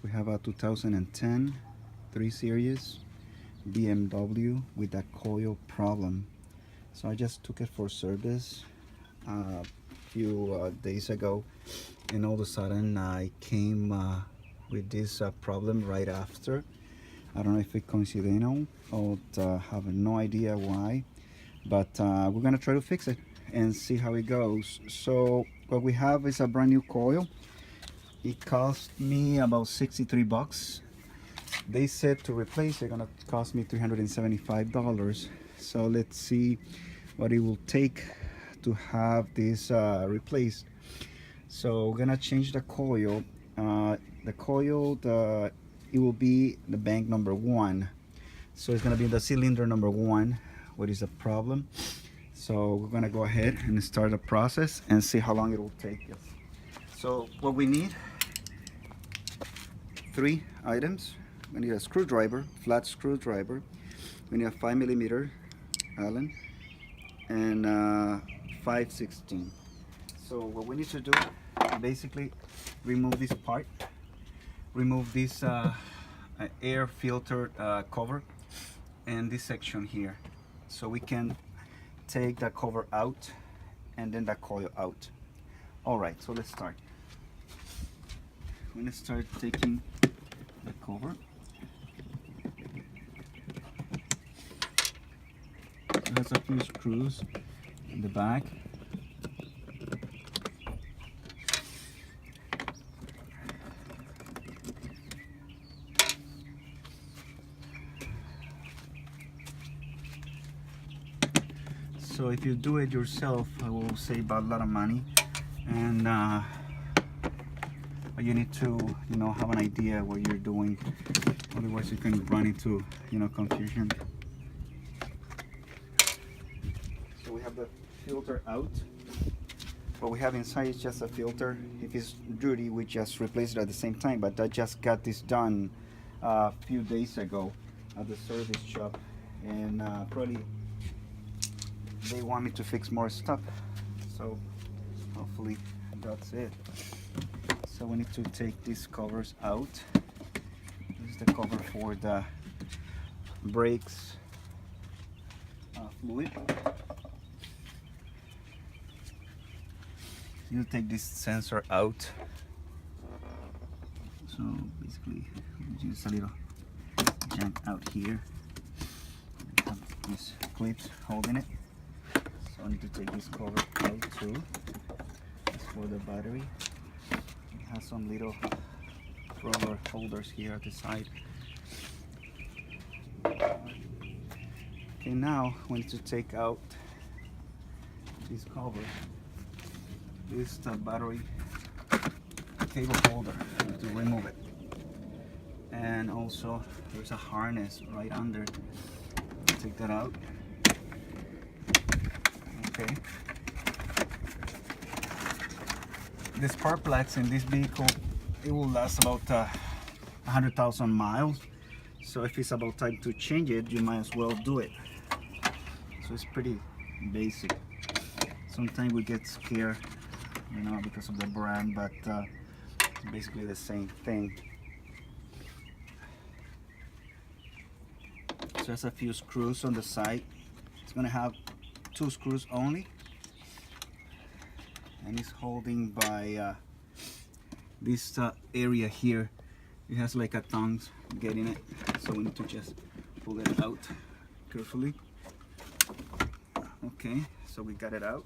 We have a 2010 3 Series BMW with a coil problem. So I just took it for service a few days ago, and all of a sudden I came with this problem right after. I don't know if it's coincidental or have no idea why, but we're gonna try to fix it and see how it goes. So what we have is a brand new coil. It cost me about 63 bucks. They said to replace it gonna cost me $375. So let's see what it will take to have this replaced. So we're gonna change the coil. It will be the bank number 1. So it's gonna be the cylinder number 1. What is the problem? So we're gonna go ahead and start the process and see how long it will take us. So what we need, 3 items. We need a screwdriver, flat screwdriver. We need a 5mm Allen and 5/16. So what we need to do, basically remove this part, remove this air filter cover and this section here, so we can take the cover out and then the coil out. All right, so let's start. We're gonna start taking the cover. It has a few screws in the back. So if you do it yourself, it will save a lot of money, and you need to, have an idea what you're doing. Otherwise, you can run into, confusion. So we have the filter out. What we have inside is just a filter. If it's dirty, we just replace it at the same time. But I just got this done a few days ago at the service shop, and probably they want me to fix more stuff. So hopefully that's it. So we need to take these covers out. This is the cover for the brakes fluid. You take this sensor out. So basically, just a little junk out here. We have these clips holding it. So I need to take this cover out too. It's for the battery. It has some little rubber holders here at the side. Okay, now we need to take out this cover. This is the battery cable holder. We have to remove it. And also there's a harness right under. Take that out. Okay. The spark plugs in this vehicle, it will last about 100,000 miles. So if it's about time to change it, you might as well do it. So it's pretty basic. Sometimes we get scared, because of the brand, but it's basically the same thing. So there's a few screws on the side. It's gonna have 2 screws only, and it's holding by this area here. It has like a tongue getting it, so we need to just pull it out carefully. Okay, so we got it out.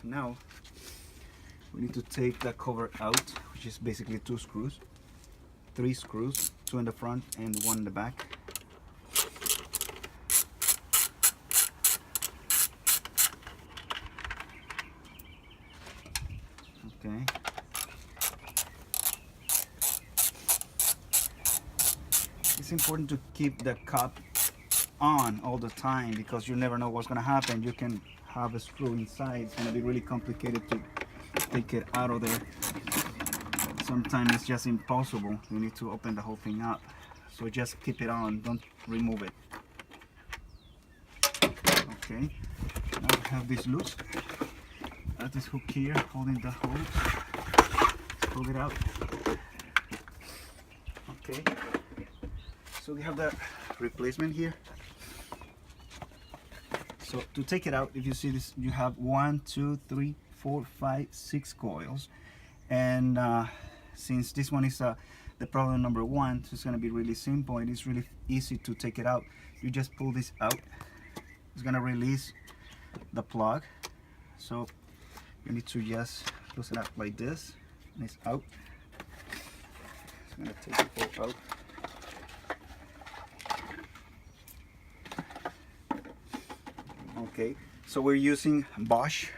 Now we need to take the cover out, which is basically 2 screws, 3 screws, 2 in the front and 1 in the back. Okay. It's important to keep the cap on all the time, because you never know what's going to happen. You can have a screw inside. It's going to be really complicated to take it out of there. Sometimes it's just impossible. You need to open the whole thing up. So just keep it on, don't remove it. Okay, now we have this loose. This hook here holding the hose. pull it out. Okay, so we have the replacement here. So to take it out, if you see this, you have 1, 2, 3, 4, 5, 6 coils, and since this one is the problem number 1, so it's going to be really simple and it's really easy to take it out. You just pull this out. It's going to release the plug, so you need to just close it up like this, and it's out. It's going to take it all out. Okay, so we're using Bosch,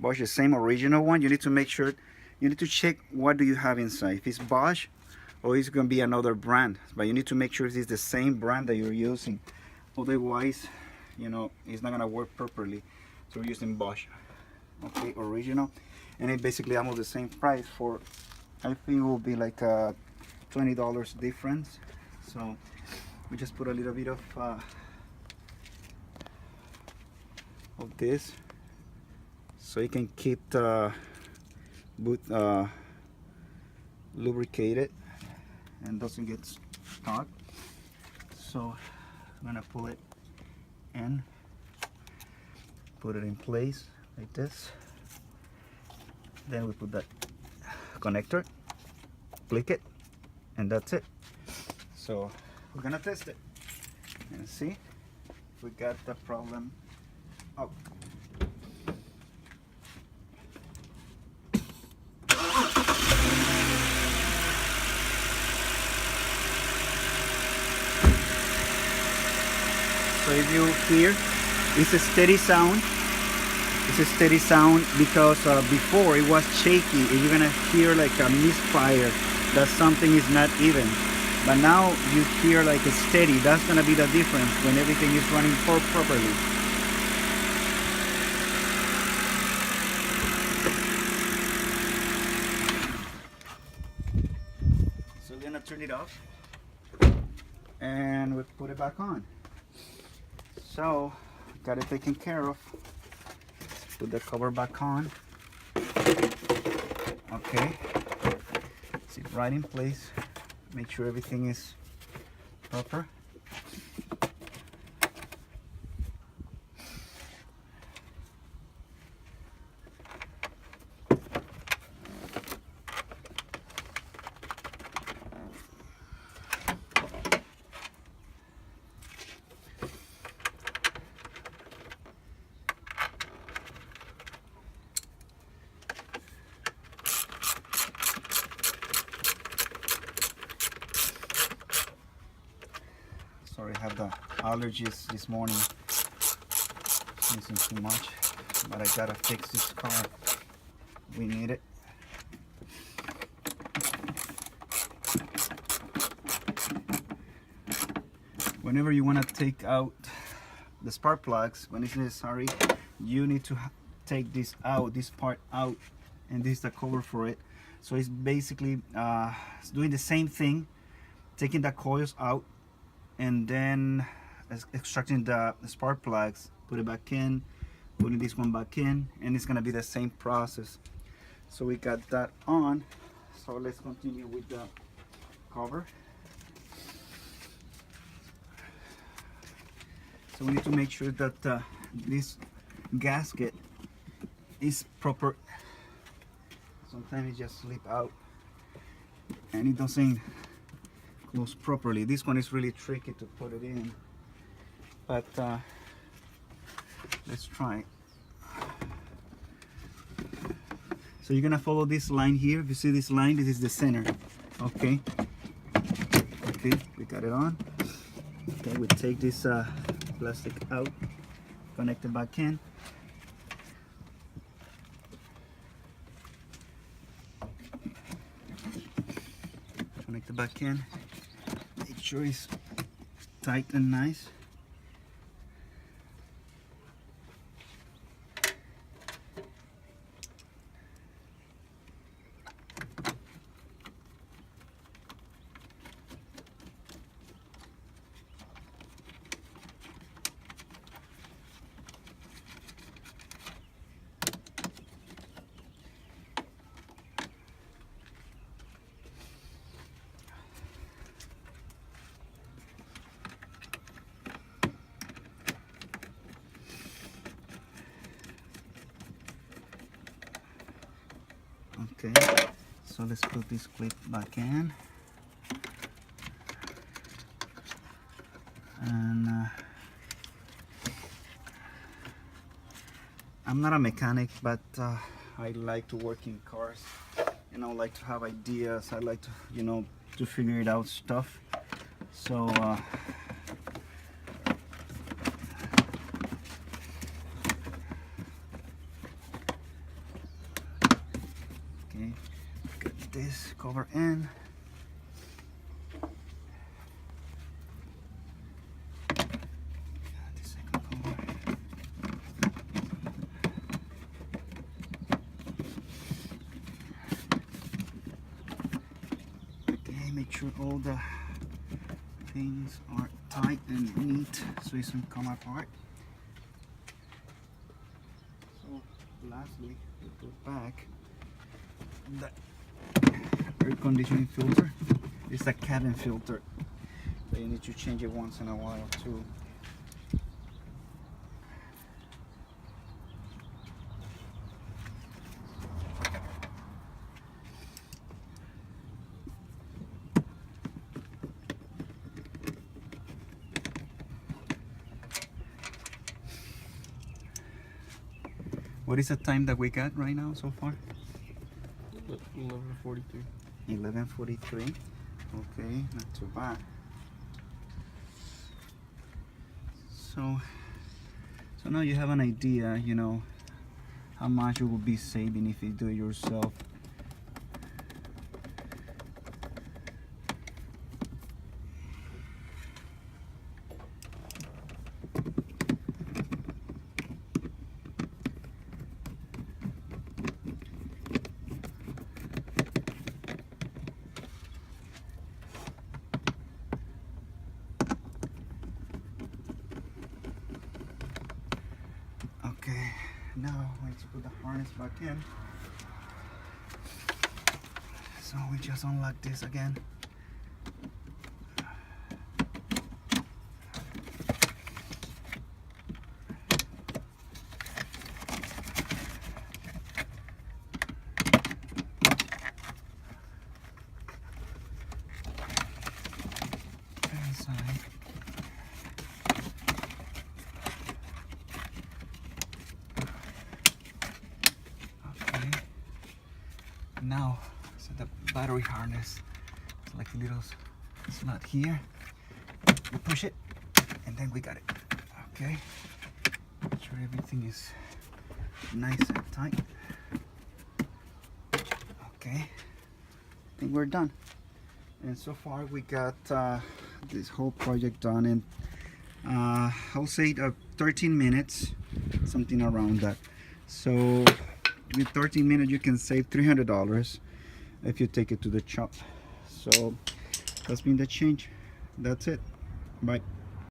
the same original one. You need to make sure, you need to check what do you have inside, if it's Bosch or it's going to be another brand, but you need to make sure it's the same brand that you're using, otherwise, you know, it's not going to work properly. So we're using Bosch, okay, original, and it's basically almost the same price. For, I think it will be like a $20 difference. So we just put a little bit of this, so you can keep the boot lubricated and doesn't get stuck. So I'm gonna pull it in, put it in place like this, then we put that connector, click it, and that's it. So we're gonna test it and see if we got the problem out. So if you hear, it's a steady sound. It's a steady sound because before it was shaky. You're gonna hear like a misfire, that something is not even. But now you hear like a steady. That's gonna be the difference when everything is running properly. So we're gonna turn it off and we'll put it back on. So got it taken care of. Put the cover back on. Okay, sit right in place. Make sure everything is proper. Sorry, I have the allergies this morning. Sneezing too much, but I gotta fix this car. We need it. Whenever you want to take out the spark plugs, when it's necessary, you need to take this out, this part out, and this is the cover for it. So it's basically it's doing the same thing, taking the coils out and then extracting the spark plugs, put it back in, putting this one back in, and it's gonna be the same process. So we got that on. So let's continue with the cover. So we need to make sure that this gasket is proper. Sometimes it just slip out and it doesn't close properly. This one is really tricky to put it in, but let's try it. So you're gonna follow this line here. If you see this line, this is the center. Okay, we got it on. Okay, we take this plastic out, connect it back in. Connect it back in. Make sure it's tight and nice. Okay, so let's put this clip back in. And I'm not a mechanic, but I like to work in cars, and I like to have ideas. I like to, you know, to figure it out stuff. So okay, get this cover in. The second cover. Okay, make sure all the things are tight and neat so it doesn't come apart. So lastly, we put back the air conditioning filter. It's a cabin filter, but you need to change it once in a while too. What is the time that we got right now so far? 11:43. 11:43. Okay, not too bad. So now you have an idea, you know, how much you will be saving if you do it yourself. Okay, now let's put the harness back in. So we just unlock this again. Inside. Okay. Now, so the battery harness, it's like a little slot here. We push it, and then we got it. Okay. Make sure everything is nice and tight. Okay. I think we're done. And so far we got this whole project done in I'll say 13 minutes, something around that. So with 13 minutes you can save $300 if you take it to the shop. So that's been the change. That's it. Bye.